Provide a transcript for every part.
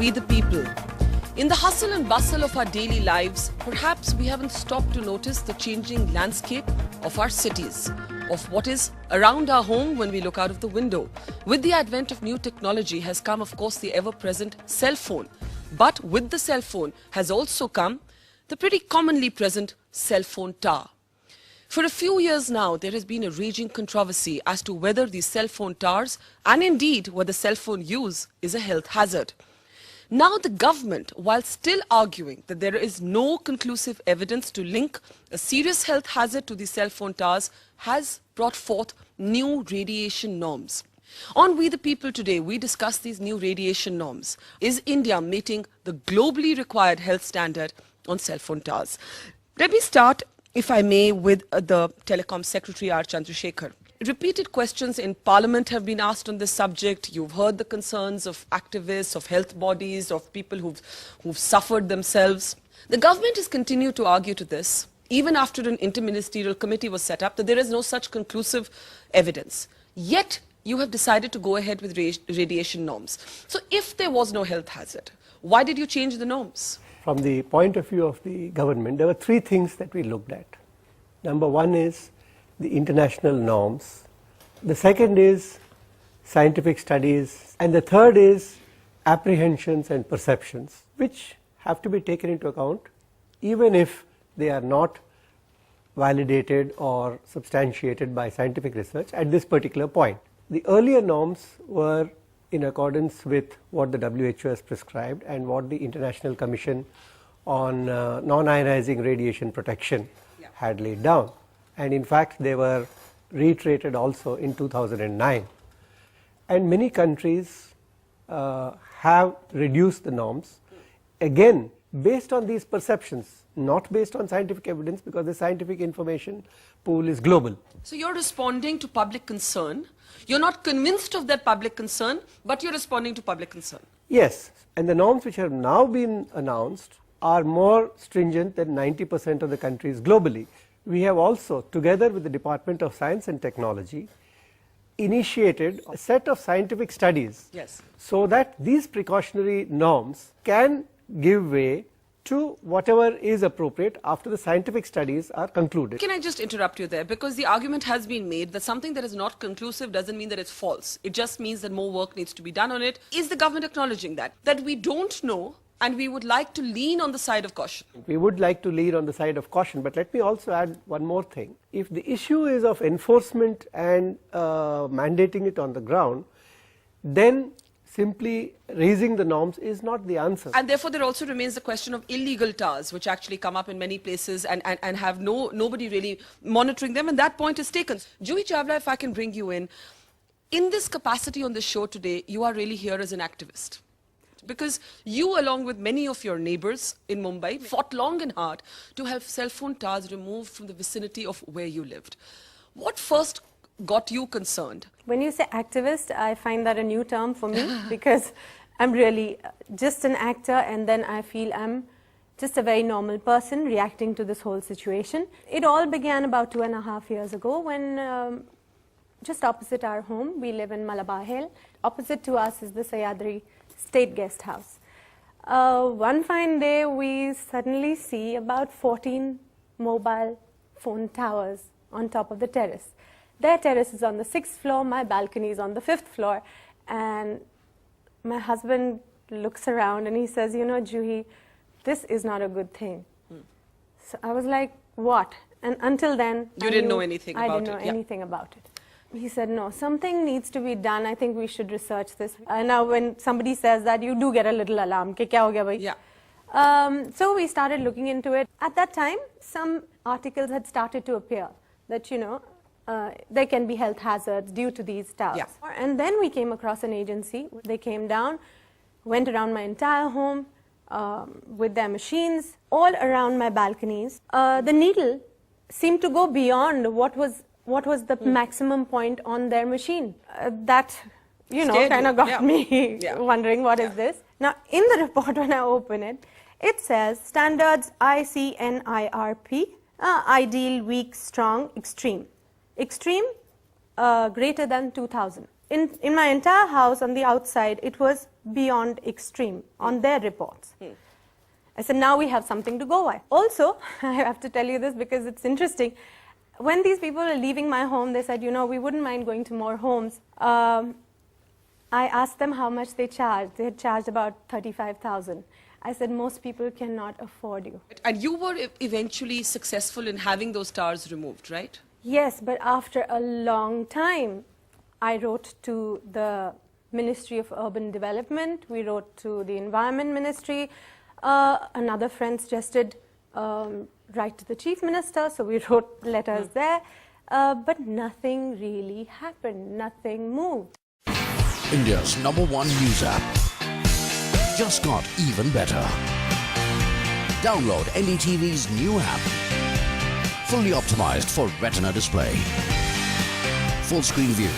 we the people. In the hustle and bustle of our daily lives, perhaps we haven't stopped to notice the changing landscape of our cities, of what is around our home when we look out of the window. With the advent of new technology has come, of course, the ever-present cell phone. But with the cell phone has also come the pretty commonly present cell phone tower. For a few years now, there has been a raging controversy as to whether these cell phone towers and indeed whether cell phone use is a health hazard. Now the government, while still arguing that there is no conclusive evidence to link a serious health hazard to the cell phone towers, has brought forth new radiation norms. On We the People today, we discuss these new radiation norms. Is India meeting the globally required health standard on cell phone towers? Let me start, if I may, with the Telecom Secretary R. Chandrasekhar. Repeated questions in Parliament have been asked on this subject. You've heard the concerns of activists, of health bodies, of people who've suffered themselves. The government has continued to argue to this, even after an interministerial committee was set up, that there is no such conclusive evidence. Yet, you have decided to go ahead with radiation norms. So if there was no health hazard, why did you change the norms? From the point of view of the government, there were three things that we looked at. Number one is the international norms. The second is scientific studies. And the third is apprehensions and perceptions, which have to be taken into account, even if they are not validated or substantiated by scientific research at this particular point. The earlier norms were in accordance with what the WHO has prescribed and what the International Commission on Non-Ionizing Radiation Protection had laid down. And in fact, they were reiterated also in 2009. And many countries have reduced the norms, again, based on these perceptions, not based on scientific evidence, because the scientific information pool is global. So you're responding to public concern. You're not convinced of that public concern, but you're responding to public concern. Yes, and the norms which have now been announced are more stringent than 90% of the countries globally. We have also, together with the Department of Science and Technology, initiated a set of scientific studies, so that these precautionary norms can give way to whatever is appropriate after the scientific studies are concluded. Can I just interrupt you there? Because the argument has been made that something that is not conclusive doesn't mean that it's false. It just means that more work needs to be done on it. Is the government acknowledging that? That we don't know and we would like to lean on the side of caution? We would like to lean on the side of caution, but let me also add one more thing. If the issue is of enforcement and mandating it on the ground, then simply raising the norms is not the answer. And therefore there also remains the question of illegal towers, which actually come up in many places and have nobody really monitoring them, and that point is taken. Juhi Chawla, if I can bring you in this capacity on this show today, you are really here as an activist. Because you, along with many of your neighbors in Mumbai, fought long and hard to have cell phone towers removed from the vicinity of where you lived. What first got you concerned? When you say activist, I find that a new term for me because I'm really just an actor, and then I feel I'm just a very normal person reacting to this whole situation. It all began about 2.5 years ago when just opposite our home, we live in Malabar Hill. Opposite to us is the Sayadri State Guest House. One fine day, we suddenly see about 14 mobile phone towers on top of the terrace. Their terrace is on the 6th floor, my balcony is on the 5th floor, and my husband looks around and he says, you know, Juhi, this is not a good thing. So I was like, what? And until then, you didn't know anything about it. I didn't know anything about it. He said, no, something needs to be done. I think we should research this. Now, when somebody says that, you do get a little alarm. Ke kya ho gaya bhai? Yeah. So we started looking into it. At that time, some articles had started to appear that, you know, there can be health hazards due to these towers. Yeah. And then we came across an agency. They came down, went around my entire home with their machines, all around my balconies. The needle seemed to go beyond what was the maximum point on their machine. That, you know, kind of got me wondering what is this. Now, in the report, when I open it, it says standards ICNIRP, ideal, weak, strong, extreme. Extreme, greater than 2000. in my entire house on the outside, it was beyond extreme on their reports. I said, now we have something to go by. Also, I have to tell you this because it's interesting. When these people were leaving my home, they said, we wouldn't mind going to more homes. I asked them how much they charged. They had charged about 35,000. I said, most people cannot afford you. And you were eventually successful in having those towers removed, right? Yes, but after a long time, I wrote to the Ministry of Urban Development. We wrote to the Environment Ministry. Another friend suggested write to the Chief Minister, so we wrote letters there. But nothing really happened. Nothing moved. India's #1 news app just got even better. Download NDTV's new app. Fully optimized for Retina display. Full screen view.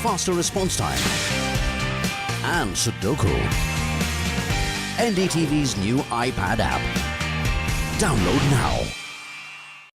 Faster response time. And Sudoku. NDTV's new iPad app. Download now.